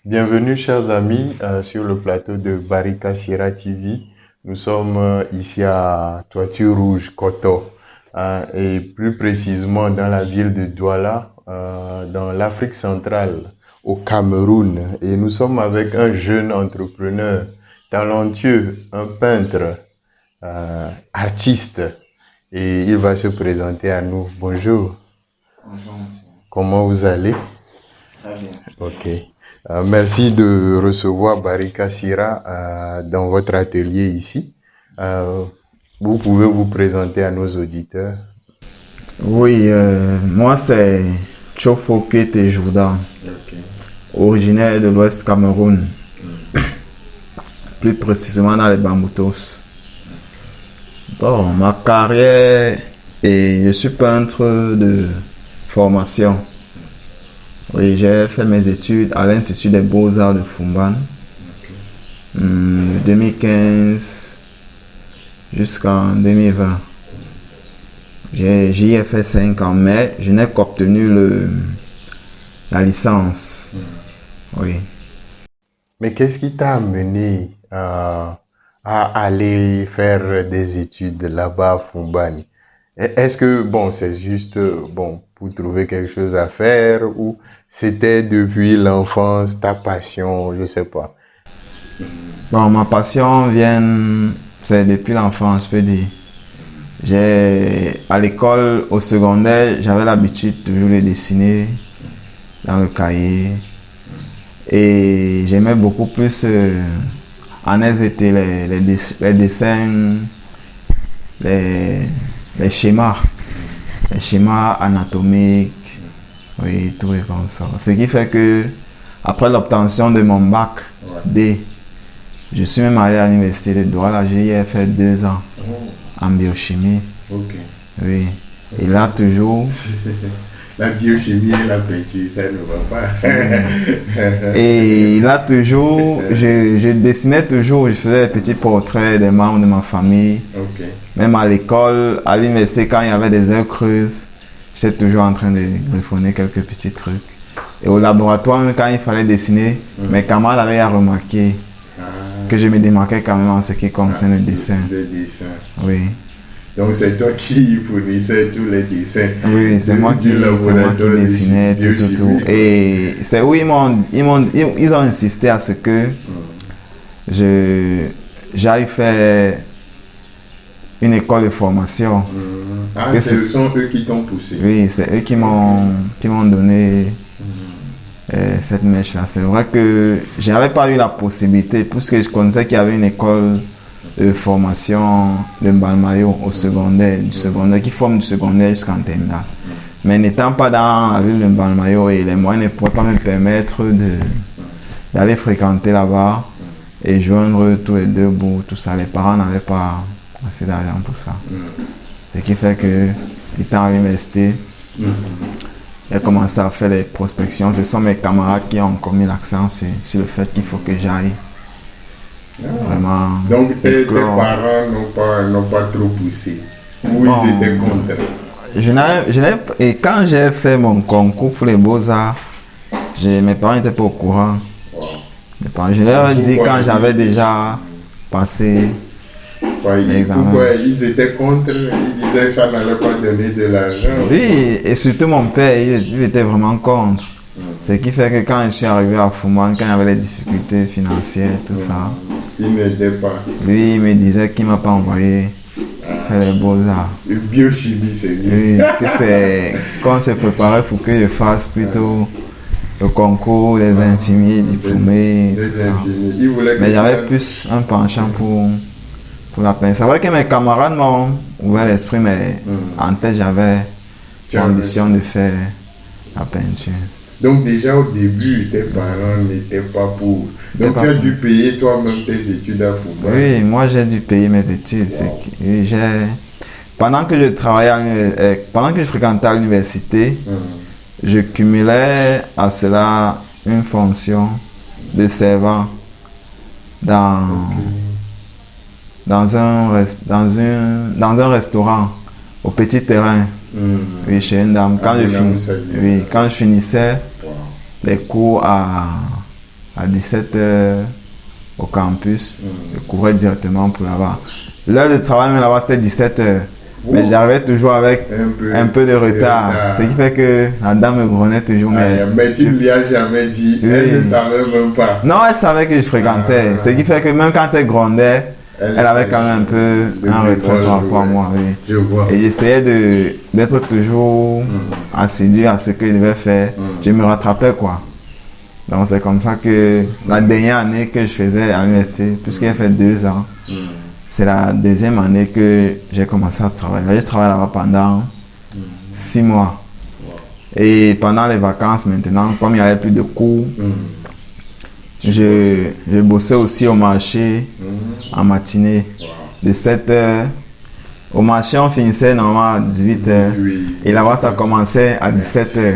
Bienvenue chers amis sur le plateau de Barika Sierra TV. Nous sommes ici à Toiture Rouge, Koto, et plus précisément dans la ville de Douala, dans l'Afrique centrale, au Cameroun. Et nous sommes avec un jeune entrepreneur talentueux, un peintre, artiste. Et il va se présenter à nous. Bonjour. Bonjour monsieur. Comment vous allez? Très bien. Ok. Merci de recevoir Barika Sierra dans votre atelier ici. Vous pouvez vous présenter à nos auditeurs. Oui, moi c'est Tchofo Kete Jourdan, originaire de l'Ouest Cameroun, plus précisément dans les Bamboutos. Bon, ma carrière, et je suis peintre de formation. Oui, j'ai fait mes études à l'Institut des Beaux-Arts de Fumban, de 2015 jusqu'en 2020. J'y ai fait 5 ans, mais je n'ai qu'obtenu la licence. Oui. Mais qu'est-ce qui t'a amené à aller faire des études là-bas à Fumban? Est-ce que, bon, c'est juste, bon, pour trouver quelque chose à faire ou c'était depuis l'enfance, ta passion, je sais pas. Bon, ma passion c'est depuis l'enfance, je peux dire. À l'école, au secondaire, j'avais l'habitude toujours de dessiner dans le cahier. Et j'aimais beaucoup plus en SVT les dessins, les schémas anatomiques, oui, tout est comme ça. Ce qui fait que, après l'obtention de mon bac D, je suis même allé à l'université de Douala, j'y ai fait 2 ans en biochimie. Okay. Oui. Et là, toujours. La biochimie et la peinture, ça ne va pas. Et là, toujours, je dessinais toujours, je faisais des petits portraits des membres de ma famille. Okay. Même à l'école, à l'université, quand il y avait des heures creuses, j'étais toujours en train de griffonner quelques petits trucs. Et au laboratoire, quand il fallait dessiner, mes camarades avaient remarqué que je me démarquais quand même en ce qui concerne le dessin. Le dessin. Oui. Donc c'est toi qui fournissais tous les dessins. Oui, c'est moi qui dessinais tout. Et c'est où ils ont insisté à ce que j'aille faire une école de formation. Ce sont eux qui t'ont poussé. Oui, c'est eux qui m'ont donné cette mèche-là. C'est vrai que je n'avais pas eu la possibilité, puisque je connaissais qu'il y avait une école de formation de Mbalmayo au secondaire, qui forme du secondaire jusqu'en terminale. Mais n'étant pas dans la ville de Mbalmayo, et les moyens ne pouvaient pas me permettre d'aller fréquenter là-bas et joindre tous les deux bouts, tout ça. Les parents n'avaient pas assez d'argent pour ça. Ce qui fait que, étant à l'université, j'ai commencé à faire les prospections. Ce sont mes camarades qui ont commis l'accent sur le fait qu'il faut que j'aille. Vraiment. Donc tes parents n'ont pas trop poussé. Ou ils étaient contre. Et quand j'ai fait mon concours pour les beaux-arts, mes parents n'étaient pas au courant. Wow. Je leur ai dit quand j'avais déjà passé l'examen. Pourquoi ils étaient contre? Ils disaient que ça n'allait pas donner de l'argent. Oui, et surtout mon père, il était vraiment contre. Ce qui fait que quand je suis arrivé à Fumban, quand il y avait les difficultés financières, tout ça, il n'aidait pas. Lui, il me disait qu'il ne m'a pas envoyé faire les beaux-arts. Biochimie, c'est mieux. Oui, qu'on s'est préparé pour que je fasse plutôt le concours des infirmiers diplômés. Mais j'avais plus un penchant pour la peinture. C'est vrai que mes camarades m'ont ouvert l'esprit, mais en tête, j'avais l'ambition de faire la peinture. Donc déjà au début, tes parents n'étaient pas pour. Donc tu as dû payer toi-même tes études à Fumban. Oui, moi j'ai dû payer mes études. Pendant que je travaillais, pendant que je fréquentais à l'université, je cumulais à cela une fonction de servant dans dans un restaurant au Petit Terrain. Oui, chez une dame. Quand je finissais les cours à 17h au campus, je courais directement pour là-bas. L'heure de travail même là-bas c'était 17h. Mais j'arrivais toujours avec un peu de retard. Ce qui fait que la dame me gronnait toujours. Mais tu ne lui as jamais dit, elle ne savait même pas. Non, elle savait que je fréquentais. Ce qui fait que même quand elle grondait, elle avait quand même un peu un retrait par rapport à moi. Oui. Je vois. Et j'essayais d'être toujours assidu à ce que je devais faire. Je me rattrapais quoi. Donc c'est comme ça que la dernière année que je faisais à l'université, puisqu'il a fait 2 ans, c'est la deuxième année que j'ai commencé à travailler. J'ai travaillé là-bas pendant 6 mois. Et pendant les vacances maintenant, comme il n'y avait plus de cours, je bossais aussi au marché en matinée de 7h. Au marché, on finissait normalement à 18h. Et là-bas, ça commençait à 17h.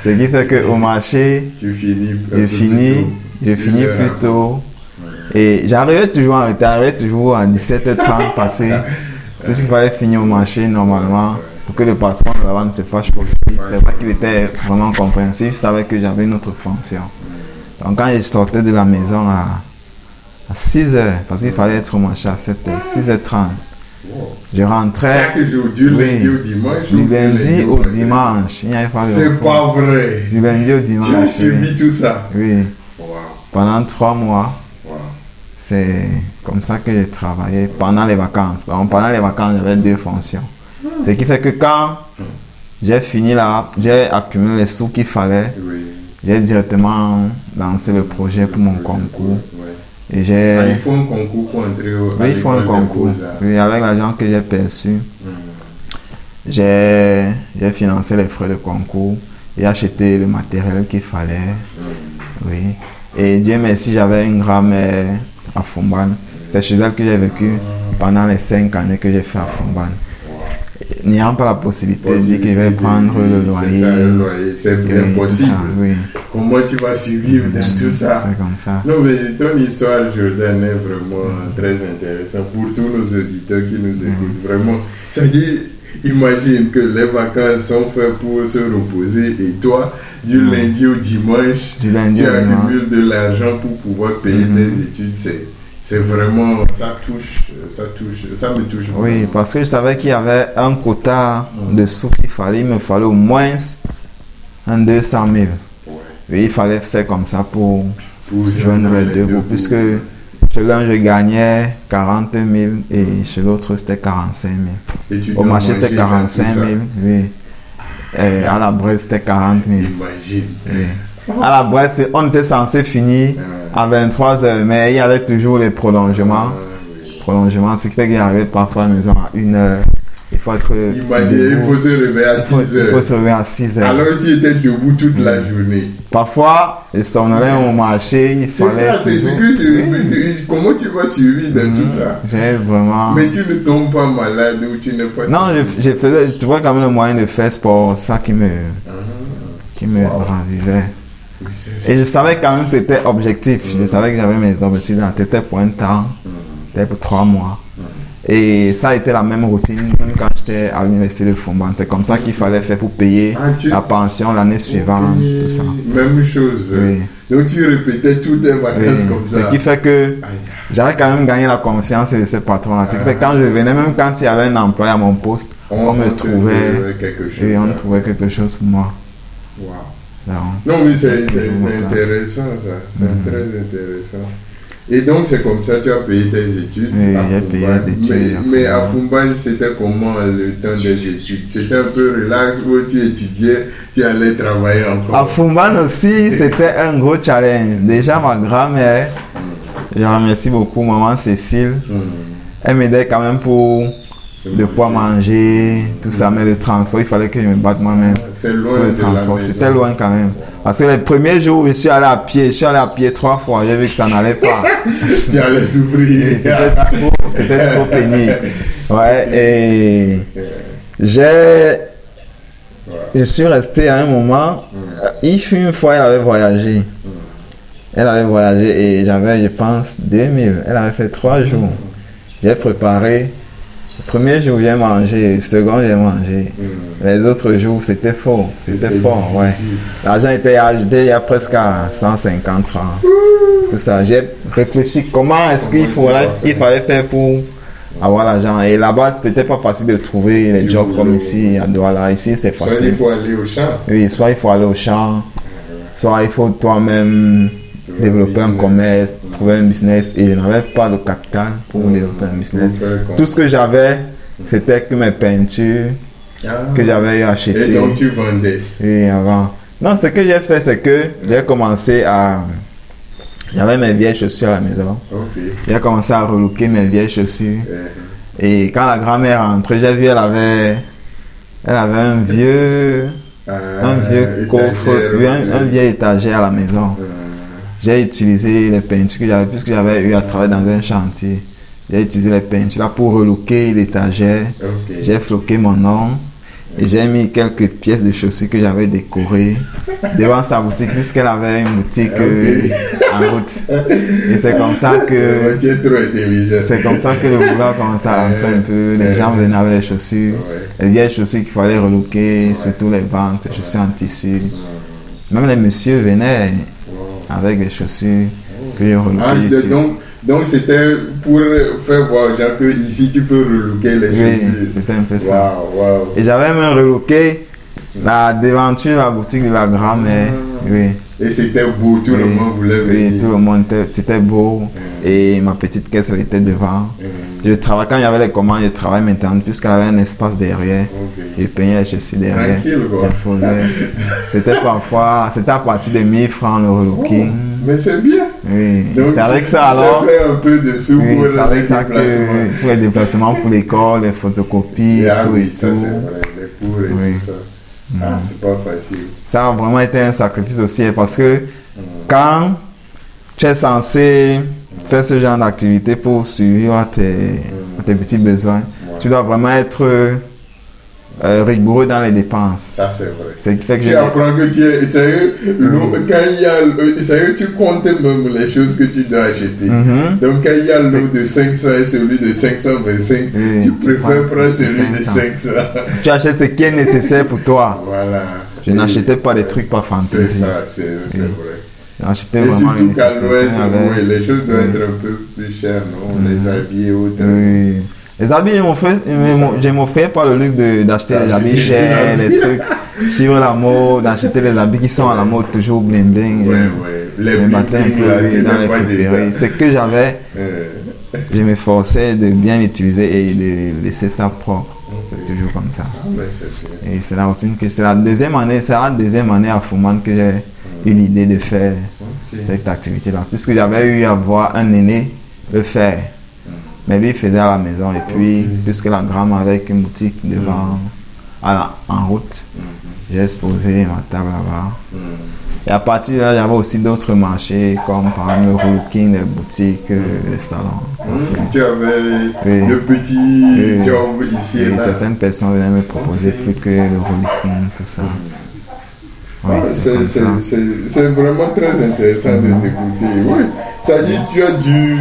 Ce qui fait qu'au marché, je finis plus tôt. Et j'arrivais toujours en retard, j'arrivais toujours à 17h30 passé. Parce qu'il fallait finir au marché normalement pour que le patron de là-bas ne se fâche aussi. C'est vrai qu'il était vraiment compréhensif, il savait que j'avais une autre fonction. Donc quand je sortais de la maison à 6h, parce qu'il fallait être au marché à 7h, 6h30, je rentrais. Chaque jour, du lundi au dimanche. Du lundi au dimanche. C'est pas vrai. Du lundi au dimanche. Tu as subi tout ça. Oui. Pendant 3 mois. C'est comme ça que j'ai travaillé pendant les vacances. Pendant les vacances, j'avais 2 fonctions. Ce qui fait que quand j'ai fini là, j'ai accumulé les sous qu'il fallait. J'ai directement lancé le projet pour mon concours. Et il faut un concours pour entrer au Oui, il faut un concours. Oui, avec l'argent que j'ai perçu, j'ai financé les frais de concours. J'ai acheté le matériel qu'il fallait. Oui. Et Dieu merci, j'avais une grand-mère à Foumban. C'est chez elle que j'ai vécu pendant les 5 années que j'ai fait à Foumban. N'ayant pas la possibilité de dire que je vais prendre le loyer. C'est ça, le loyer, c'est impossible. Oui. Comment tu vas survivre dans tout ça? C'est comme ça. Non, mais ton histoire, Jordan, est vraiment très intéressante pour tous nos auditeurs qui nous écoutent. Vraiment, ça dit, imagine que les vacances sont faites pour se reposer et toi, du lundi au dimanche, tu accumules de l'argent pour pouvoir payer tes études. C'est vraiment, ça me touche. Oui, parce que je savais qu'il y avait un quota de sous qu'il fallait. Il me fallait au moins 200 000. Oui, il fallait faire comme ça pour joindre les deux bouts. Puisque chez l'un, je gagnais 40 000 et chez l'autre, c'était 45 000. Au marché, c'était 45 000. Oui. Et à la Bresse, c'était 40 000. Imagine. Oui. À la Bresse, on était censé finir à 23h, mais il y avait toujours les prolongements. Ce qui fait qu'il arrivait parfois à la maison à 1h. Il faut être. Imagine, il faut se réveiller à 6h. Il faut se réveiller à 6h. Alors tu étais debout toute la journée. Parfois, je somnolais au marché. C'est ça, c'est ce que comment tu vas survivre dans tout ça? J'ai vraiment. Mais tu ne tombes pas malade ou tu n'es pas. Non, je trouvais quand même le moyen de faire sport, ça qui me ravivait. Et je savais quand même que c'était objectif. Je savais que j'avais mes objectifs dans la tête. C'était pour un temps, c'était pour 3 mois. Et ça a été la même routine même quand j'étais à l'université de Foumban. C'est comme ça qu'il fallait faire pour payer la pension l'année suivante, tout ça. Même chose. Oui. Donc tu répétais toutes tes vacances comme ça. Ce qui fait que j'avais quand même gagné la confiance de ces patrons-là. Ce qui fait que quand je venais, même quand il y avait un emploi à mon poste, on me trouvait quelque chose. Et on trouvait quelque chose pour moi. Wow. Non, mais c'est intéressant ça. C'est très intéressant. Et donc, c'est comme ça que tu as payé tes études. Oui, j'ai payé les études. Mais à Foumban, c'était comment le temps des études? C'était un peu relax où tu étudiais, tu allais travailler encore? À Foumban aussi, c'était un gros challenge. Déjà, ma grand-mère, je remercie beaucoup maman Cécile. Elle m'aidait quand même pour de quoi manger, tout ça, mais le transport, il fallait que je me batte moi-même. C'est loin le transport, c'était loin quand même. Parce que les premiers jours, je suis allé à pied 3 fois, j'ai vu que ça n'allait pas. Tu allais souffrir. C'était trop pénible. Ouais, et je suis resté à un moment, il fut une fois, elle avait voyagé. Elle avait voyagé et j'avais, je pense, 2000. Elle avait fait 3 jours. j'ai préparé. Le premier jour, j'ai mangé. Le second, j'ai mangé. Les autres jours, c'était fort. C'était fort, ouais. L'argent était acheté il y a presque à 150 francs. Tout ça. J'ai réfléchi comment est-ce qu'il fallait faire pour avoir l'argent. Et là-bas, c'était pas facile de trouver les jobs comme ici à Douala. Ici, c'est facile. Soit il faut aller au champ. Oui, soit il faut aller au champ, soit il faut toi-même développer un commerce, trouver un business. Et je n'avais pas de capital pour développer un business. Tout ce que j'avais, c'était que mes peintures que j'avais achetées. Et donc tu vendais? Oui, avant. Non, ce que j'ai fait, c'est que j'ai commencé à... J'avais mes vieilles chaussures à la maison. Okay. J'ai commencé à relooker mes vieilles chaussures. Et quand la grand-mère rentrait, j'ai vu elle avait un vieux coffre, un vieil étagère à la maison. J'ai utilisé les peintures que j'avais, puisque j'avais eu à travailler dans un chantier. J'ai utilisé les peintures là pour relooker l'étagère. Okay. J'ai floqué mon nom. Et j'ai mis quelques pièces de chaussures que j'avais décorées devant sa boutique, puisqu'elle avait une boutique en route. Et c'est comme ça que... C'est comme ça que le boulot a commencé à rentrer un peu. Les gens venaient avec les chaussures. Les vieilles chaussures qu'il fallait relooker, surtout les ventes, les chaussures en tissu. Même les messieurs venaient avec des chaussures que j'ai relookées. Donc c'était pour faire voir aux gens que ici tu peux relooker les chaussures. C'était un peu ça. Wow. Et j'avais même relooké la devanture de la boutique de la grand-mère. Oui. Et c'était beau, tout le monde voulait venir. Oui, tout le monde, c'était beau. Et ma petite caisse, elle était devant. Je travaille, quand il y avait les commandes, je travaillais maintenant, puisqu'elle avait un espace derrière. Je peignais les chaussures derrière. C'était à partir de 1000 francs le relooking. Mais c'est bien. Oui, donc c'est avec ça alors. Tu as fait un peu de sous oui, pour les déplacements. Pour les déplacements, pour l'école, les photocopies, tout et ça, tout. C'est vrai, les cours et tout ça. C'est pas facile. Ça a vraiment été un sacrifice aussi parce que quand tu es censé faire ce genre d'activité pour suivre à tes petits besoins, tu dois vraiment être rigoureux dans les dépenses. Ça, c'est vrai. C'est qui fait que tu apprends que tu es sérieux. Quand il y a sérieux, tu comptes même les choses que tu dois acheter. Donc, quand il y a l'eau de 500 et celui de 525, tu préfères prendre celui de 500. Tu achètes ce qui est nécessaire pour toi. Voilà. Je n'achetais pas des trucs pas fantaisies. C'est ça, c'est vrai. J'achetais et vraiment surtout qu'à l'ouest, les choses doivent être un peu plus chères, non? Les habits et autres. Oui. Les habits, je m'offrais pas le luxe d'acheter des habits chers, les trucs sur la mode, d'acheter des habits qui sont à la mode toujours bling bling. Les matins dans les préférés. C'est que j'avais, je m'efforçais de bien l'utiliser et de laisser ça propre. C'est toujours comme ça. Et c'est la routine que c'est la deuxième année à Fouman que j'ai eu l'idée de faire cette activité-là. Puisque j'avais eu à voir un aîné le faire. Mais lui, il faisait à la maison. Et puis, puisque la grand-mère avait une boutique devant, en route, j'ai exposé ma table là-bas. Et à partir de là, j'avais aussi d'autres marchés, comme par exemple le relooking, les boutiques, les salons. Tu avais de petits jobs ici et là. Certaines personnes venaient me proposer plus que le relooking, tout ça. C'est vraiment très intéressant de t'écouter. Oui, ça dit que tu as dû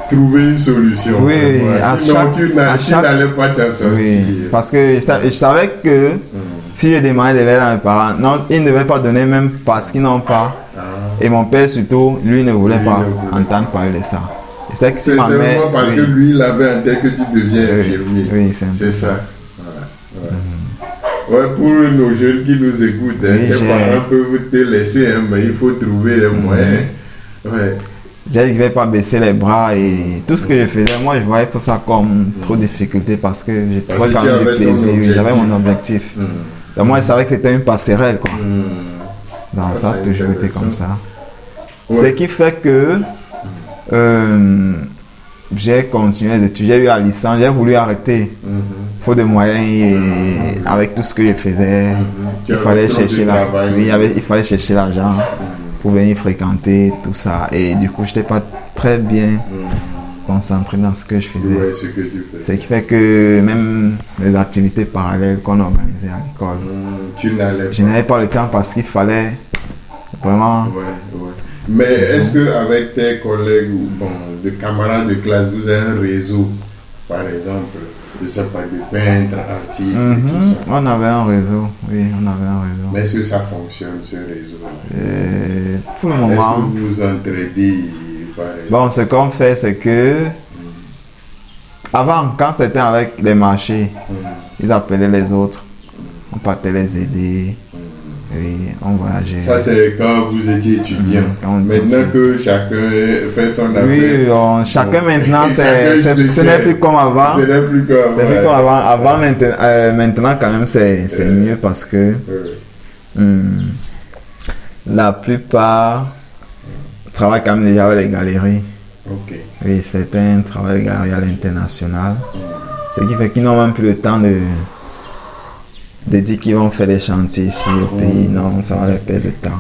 trouver une solution. Oui, sinon tu n'allais pas t'en sortir. Oui, parce que je savais que si je demandais de l'aide à mes parents, non, ils ne devaient pas donner même parce qu'ils n'ont pas. Et mon père surtout, lui ne voulait pas entendre parler de ça. C'est seulement parce que lui, il avait en tête que tu deviens infirmier. Oui, c'est ça. Ouais, pour nos jeunes qui nous écoutent, les parents peuvent te laisser, mais il faut trouver un moyen. J'ai dit que je ne vais pas baisser les bras et tout ce que je faisais, moi je voyais pour ça comme trop de difficulté parce que j'ai trouvé quand même du plaisir. J'avais mon objectif. Donc moi je savais que c'était une passerelle quoi. Donc ça a toujours été comme ça. Ce qui fait que j'ai continué les études, j'ai eu la licence, j'ai voulu arrêter. Faute de moyens et avec tout ce que je faisais, il fallait chercher l'argent pour venir fréquenter tout ça. Et du coup, je n'étais pas très bien concentré dans ce que je faisais. Ce qui fait que même les activités parallèles qu'on organisait à l'école, je n'avais pas le temps parce qu'il fallait vraiment... Mais est-ce qu'avec tes collègues ou bon, de camarades de classe, vous avez un réseau, par exemple, je sais pas, de peintres, artistes et tout ça? On avait un réseau, oui, on avait un réseau. Mais est-ce que ça fonctionne, ce réseau? Pour le Est-ce moment, que vous vous entraidez, par exemple? bon, ce qu'on fait, c'est que avant, quand c'était avec les marchés, ils appelaient les autres, on partait les aider, et on voyageait. Ça, c'est quand vous étiez étudiant. Quand on était Maintenant étudiant. que chacun fait son affaire. Oui, chacun Bon. maintenant, Chacun se ce n'est sert. plus comme avant. Ce n'est plus comme C'est plus avant. comme avant. Avant, maintenant, quand même, c'est mieux parce que la plupart travaillent quand même déjà avec les galeries. Ok. Oui, certains travaillent avec les galeries à l'international. Ce qui fait qu'ils n'ont même plus le temps de dire qu'ils vont faire des chantiers ici au pays. Non, ça va leur perdre le temps.